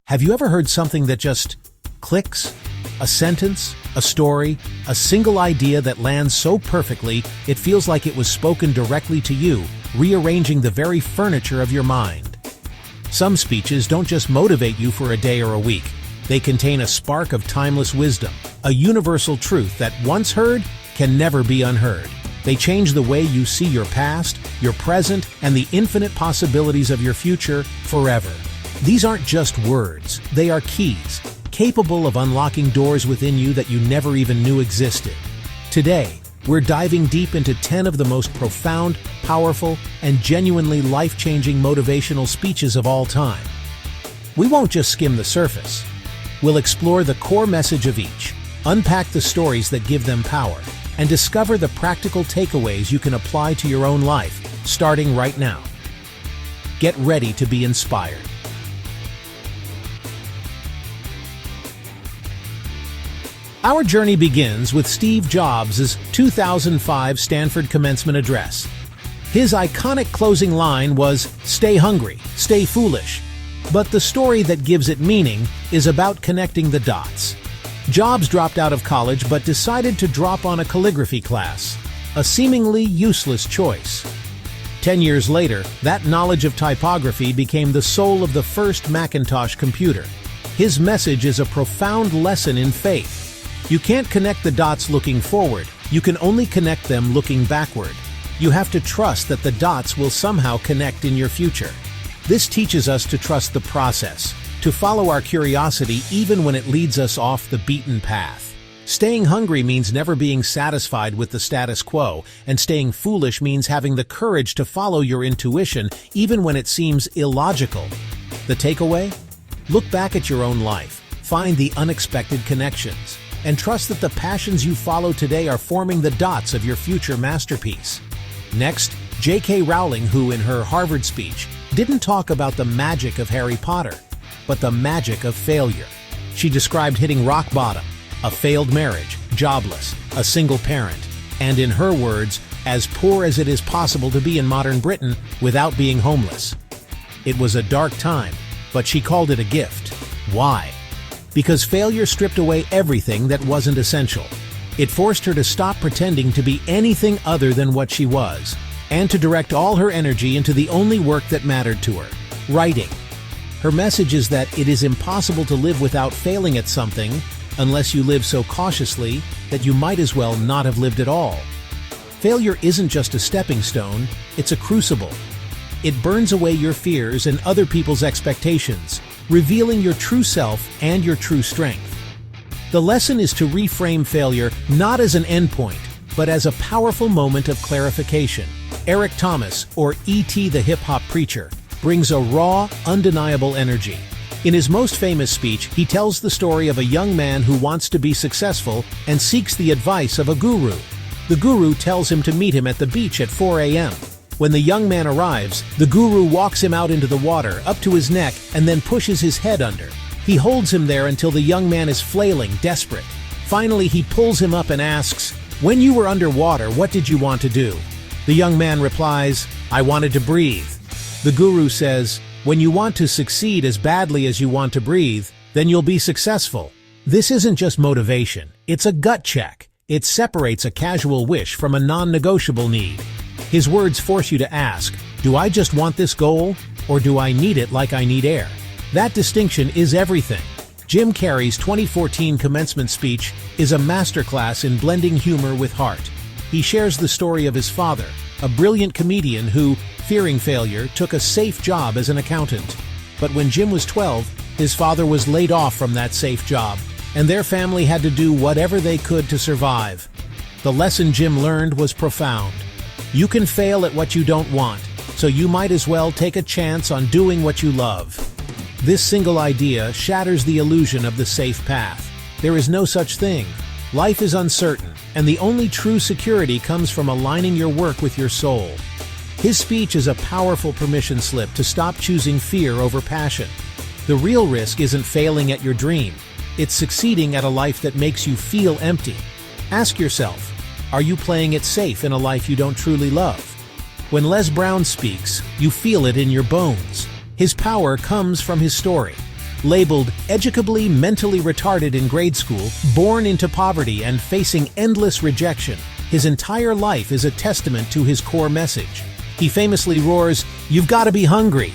Have you ever heard something that just clicks? A sentence, a story, a single idea that lands so perfectly it feels like it was spoken directly to you, rearranging the very furniture of your mind. Some speeches don't just motivate you for a day or a week. They contain a spark of timeless wisdom, a universal truth that once heard can never be unheard. They change the way you see your past, your present, and the infinite possibilities of your future forever. These aren't just words, they are keys, capable of unlocking doors within you that you never even knew existed. Today, we're diving deep into 10 of the most profound, powerful, and genuinely life-changing motivational speeches of all time. We won't just skim the surface. We'll explore the core message of each, unpack the stories that give them power, and discover the practical takeaways you can apply to your own life, starting right now. Get ready to be inspired. Our journey begins with Steve Jobs' 2005 Stanford commencement address. His iconic closing line was, "Stay hungry, stay foolish." But the story that gives it meaning is about connecting the dots. Jobs dropped out of college but decided to drop on a calligraphy class, a seemingly useless choice. 10 years later, that knowledge of typography became the soul of the first Macintosh computer. His message is a profound lesson in faith. You can't connect the dots looking forward, you can only connect them looking backward. You have to trust that the dots will somehow connect in your future. This teaches us to trust the process, to follow our curiosity even when it leads us off the beaten path. Staying hungry means never being satisfied with the status quo, and staying foolish means having the courage to follow your intuition even when it seems illogical. The takeaway? Look back at your own life, find the unexpected connections, and trust that the passions you follow today are forming the dots of your future masterpiece. Next, J.K. Rowling, who in her Harvard speech didn't talk about the magic of Harry Potter, but the magic of failure. She described hitting rock bottom, a failed marriage, jobless, a single parent, and in her words, as poor as it is possible to be in modern Britain without being homeless. It was a dark time, but she called it a gift. Why? Because failure stripped away everything that wasn't essential. It forced her to stop pretending to be anything other than what she was, and to direct all her energy into the only work that mattered to her, writing. Her message is that it is impossible to live without failing at something unless you live so cautiously that you might as well not have lived at all. Failure isn't just a stepping stone, it's a crucible. It burns away your fears and other people's expectations, revealing your true self and your true strength. The lesson is to reframe failure not as an endpoint, but as a powerful moment of clarification. Eric Thomas, or E.T. the hip-hop preacher, brings a raw, undeniable energy. In his most famous speech, he tells the story of a young man who wants to be successful and seeks the advice of a guru. The guru tells him to meet him at the beach at 4 a.m. When the young man arrives, the guru walks him out into the water, up to his neck, and then pushes his head under. He holds him there until the young man is flailing, desperate. Finally, he pulls him up and asks, "When you were underwater, what did you want to do?" The young man replies, "I wanted to breathe." The guru says, "When you want to succeed as badly as you want to breathe, then you'll be successful." This isn't just motivation, it's a gut check. It separates a casual wish from a non-negotiable need. His words force you to ask, do I just want this goal, or do I need it like I need air? That distinction is everything. Jim Carrey's 2014 commencement speech is a masterclass in blending humor with heart. He shares the story of his father, a brilliant comedian who, fearing failure, took a safe job as an accountant. But when Jim was 12, his father was laid off from that safe job, and their family had to do whatever they could to survive. The lesson Jim learned was profound. You can fail at what you don't want, so you might as well take a chance on doing what you love. This single idea shatters the illusion of the safe path. There is no such thing. Life is uncertain, and the only true security comes from aligning your work with your soul. His speech is a powerful permission slip to stop choosing fear over passion. The real risk isn't failing at your dream. It's succeeding at a life that makes you feel empty. Ask yourself, are you playing it safe in a life you don't truly love? When Les Brown speaks, you feel it in your bones. His power comes from his story. Labeled educably mentally retarded in grade school, born into poverty and facing endless rejection, his entire life is a testament to his core message. He famously roars, "You've got to be hungry."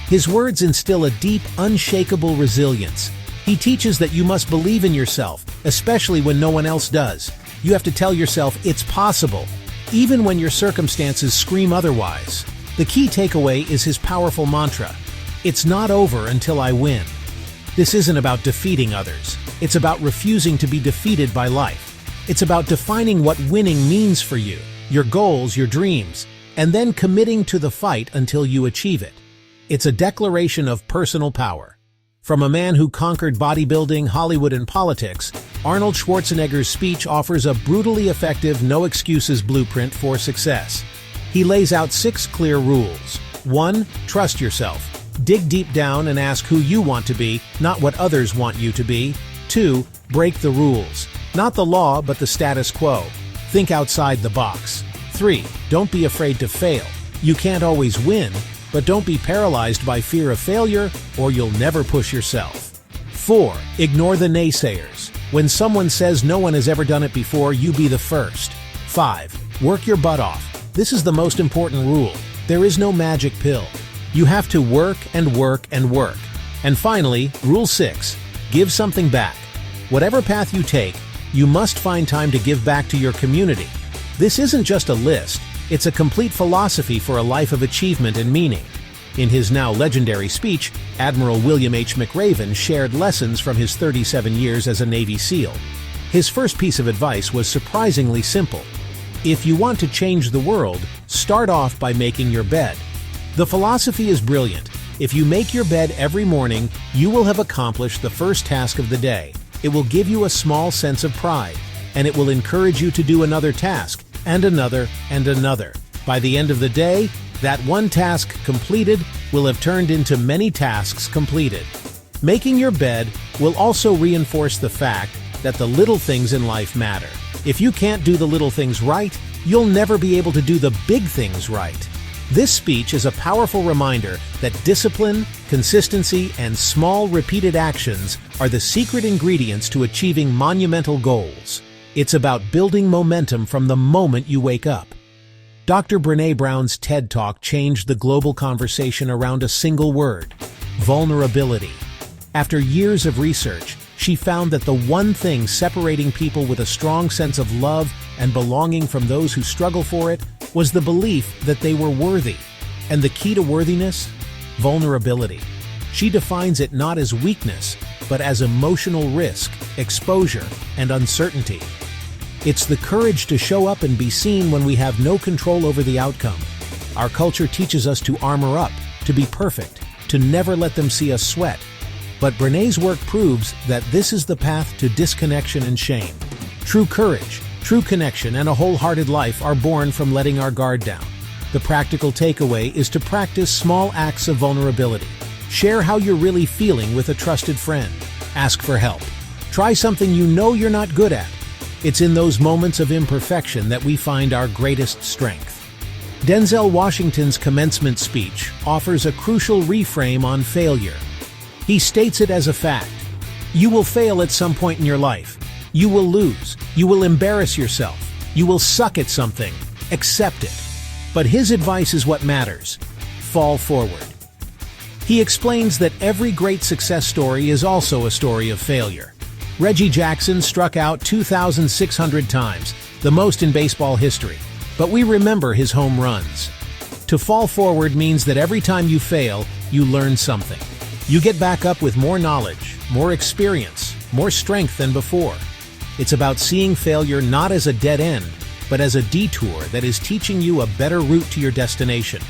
His words instill a deep, unshakable resilience. He teaches that you must believe in yourself, especially when no one else does. You have to tell yourself it's possible, even when your circumstances scream otherwise. The key takeaway is his powerful mantra, "It's not over until I win." This isn't about defeating others. It's about refusing to be defeated by life. It's about defining what winning means for you, your goals, your dreams, and then committing to the fight until you achieve it. It's a declaration of personal power. From a man who conquered bodybuilding, Hollywood, and politics, Arnold Schwarzenegger's speech offers a brutally effective, no-excuses blueprint for success. He lays out 6 clear rules. 1. Trust yourself. Dig deep down and ask who you want to be, not what others want you to be. 2. Break the rules. Not the law, but the status quo. Think outside the box. 3. Don't be afraid to fail. You can't always win, but don't be paralyzed by fear of failure, or you'll never push yourself. 4. Ignore the naysayers. When someone says no one has ever done it before, you be the first. 5. Work your butt off. This is the most important rule. There is no magic pill. You have to work and work and work. And finally, Rule 6. Give something back. Whatever path you take, you must find time to give back to your community. This isn't just a list, it's a complete philosophy for a life of achievement and meaning. In his now legendary speech, Admiral William H. McRaven shared lessons from his 37 years as a Navy SEAL. His first piece of advice was surprisingly simple. If you want to change the world, start off by making your bed. The philosophy is brilliant. If you make your bed every morning, you will have accomplished the first task of the day. It will give you a small sense of pride, and it will encourage you to do another task, and another, and another. By the end of the day, that one task completed will have turned into many tasks completed. Making your bed will also reinforce the fact that the little things in life matter. If you can't do the little things right, you'll never be able to do the big things right. This speech is a powerful reminder that discipline, consistency, and small repeated actions are the secret ingredients to achieving monumental goals. It's about building momentum from the moment you wake up. Dr. Brené Brown's TED Talk changed the global conversation around a single word: vulnerability. After years of research, she found that the one thing separating people with a strong sense of love and belonging from those who struggle for it was the belief that they were worthy. And the key to worthiness? Vulnerability. She defines it not as weakness, but as emotional risk, exposure, and uncertainty. It's the courage to show up and be seen when we have no control over the outcome. Our culture teaches us to armor up, to be perfect, to never let them see us sweat. But Brené's work proves that this is the path to disconnection and shame. True courage, true connection, and a wholehearted life are born from letting our guard down. The practical takeaway is to practice small acts of vulnerability. Share how you're really feeling with a trusted friend. Ask for help. Try something you know you're not good at. It's in those moments of imperfection that we find our greatest strength. Denzel Washington's commencement speech offers a crucial reframe on failure. He states it as a fact. You will fail at some point in your life. You will lose. You will embarrass yourself. You will suck at something. Accept it. But his advice is what matters. Fall forward. He explains that every great success story is also a story of failure. Reggie Jackson struck out 2,600 times, the most in baseball history, but we remember his home runs. To fall forward means that every time you fail, you learn something. You get back up with more knowledge, more experience, more strength than before. It's about seeing failure not as a dead end, but as a detour that is teaching you a better route to your destination.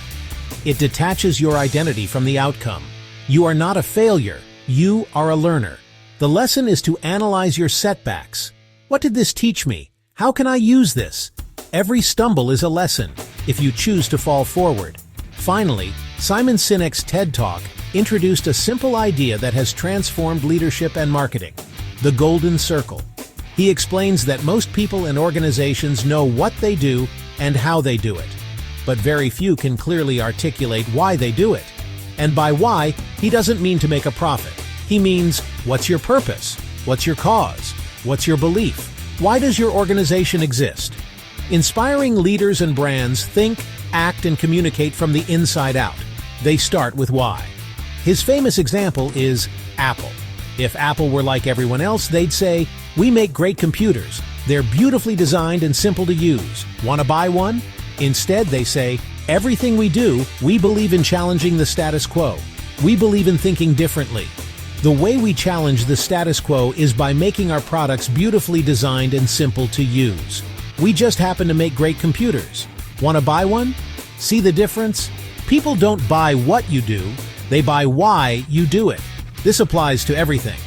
It detaches your identity from the outcome. You are not a failure, you are a learner. The lesson is to analyze your setbacks. What did this teach me? How can I use this? Every stumble is a lesson, if you choose to fall forward. Finally, Simon Sinek's TED Talk introduced a simple idea that has transformed leadership and marketing: the golden circle. He explains that most people and organizations know what they do and how they do it, but very few can clearly articulate why they do it. And by why, he doesn't mean to make a profit. He means, what's your purpose? What's your cause? What's your belief? Why does your organization exist? Inspiring leaders and brands think, act, and communicate from the inside out. They start with why. His famous example is Apple. If Apple were like everyone else, they'd say, "We make great computers. They're beautifully designed and simple to use. Want to buy one?" Instead, they say, "Everything we do, we believe in challenging the status quo. We believe in thinking differently." The way we challenge the status quo is by making our products beautifully designed and simple to use. We just happen to make great computers. Want to buy one? See the difference? People don't buy what you do, they buy why you do it. This applies to everything.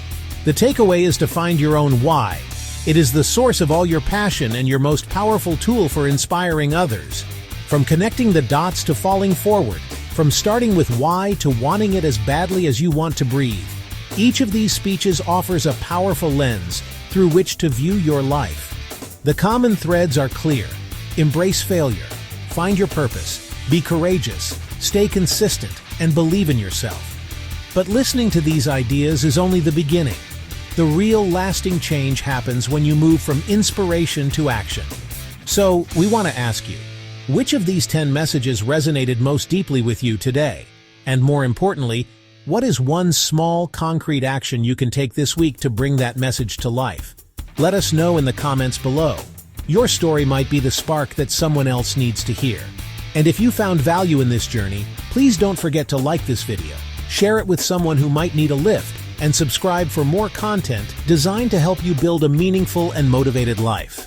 The takeaway is to find your own why. It is the source of all your passion and your most powerful tool for inspiring others. From connecting the dots to falling forward, from starting with why to wanting it as badly as you want to breathe, each of these speeches offers a powerful lens through which to view your life. The common threads are clear. Embrace failure, find your purpose, be courageous, stay consistent, and believe in yourself. But listening to these ideas is only the beginning. The real lasting change happens when you move from inspiration to action. So, we want to ask you, which of these 10 messages resonated most deeply with you today? And more importantly, what is one small, concrete action you can take this week to bring that message to life? Let us know in the comments below. Your story might be the spark that someone else needs to hear. And if you found value in this journey, please don't forget to like this video, share it with someone who might need a lift, and subscribe for more content designed to help you build a meaningful and motivated life.